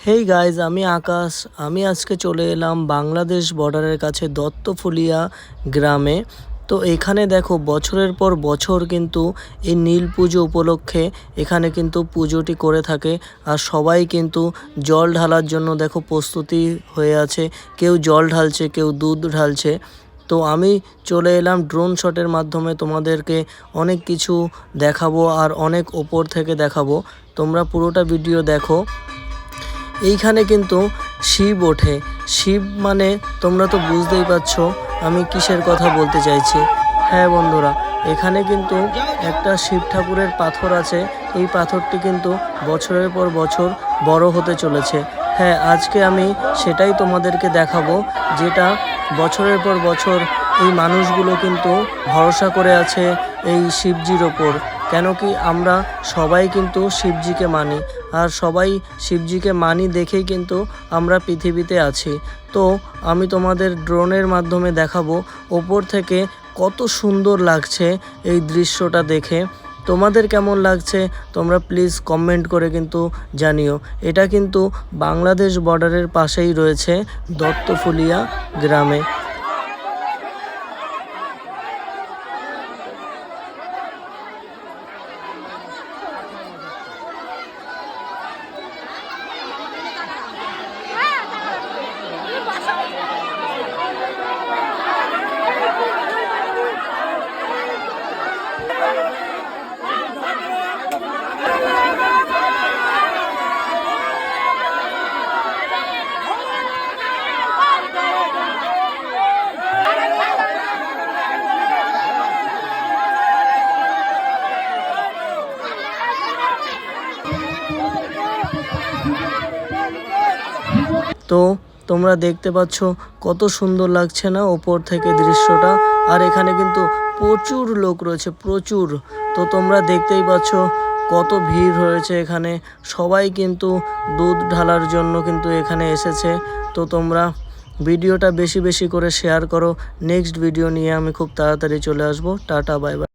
Hey guys, আমি আকাশ। আমি আজকে চলে এলাম বাংলাদেশ বর্ডারের কাছে দত্তফুলিয়া গ্রামে। তো এখানে দেখো বছরের পর বছর কিন্তু এই নীল পুজো উপলক্ষে এখানে কিন্তু পুজোটি করে থাকে। আর সবাই কিন্তু জল ঢালার জন্য দেখো প্রস্তুতি হয়ে আছে। কেউ জল ঢালছে, কেউ দুধ ঢালছে। তো আমি চলে এলাম ড্রোন শটের মাধ্যমে তোমাদেরকে অনেক কিছু দেখাবো আর অনেক ওপর থেকে দেখাবো। তোমরা পুরোটা ভিডিও দেখো। এইখানে কিন্তু শিব ওঠে। শিব মানে তোমরা তো বুঝতেই পারছো আমি কিসের কথা বলতে চাইছি। হ্যাঁ বন্ধুরা, এখানে কিন্তু একটা শিব ঠাকুরের পাথর আছে। এই পাথরটি কিন্তু বছরের পর বছর বড় হতে চলেছে। হ্যাঁ, আজকে আমি সেটাই তোমাদেরকে দেখাবো, যেটা বছরের পর বছর এই মানুষগুলো কিন্তু ভরসা করে আছে এই শিবজির ওপর। কেন কি আমরা সবাই কিন্তু শিবজিকে মানি, আর সবাই শিবজিকে মানি দেখেই কিন্তু আমরা পৃথিবীতে আছি। তো আমি তোমাদের ড্রোনের মাধ্যমে দেখাবো ওপর থেকে কত সুন্দর লাগছে এই দৃশ্যটা দেখে। তোমাদের কেমন লাগছে তোমরা প্লিজ কমেন্ট করে কিন্তু জানিও। এটা কিন্তু বাংলাদেশ বর্ডারের পাশেই রয়েছে দত্তফুলিয়া গ্রামে। তো তোমরা দেখতে পাচ্ছ কত সুন্দর লাগছে না ওপর থেকে দৃশ্যটা। আর এখানে কিন্তু প্রচুর লোক রয়েছে, প্রচুর। তো তোমরা দেখতেই পাচ্ছ কত ভিড় হয়েছে এখানে। সবাই কিন্তু দুধ ঢালার জন্য কিন্তু এখানে এসেছে। তো তোমরা ভিডিওটা বেশি বেশি করে শেয়ার করো। নেক্সট ভিডিও নিয়ে আমি খুব তাড়াতাড়ি চলে আসবো। Tata, bye bye.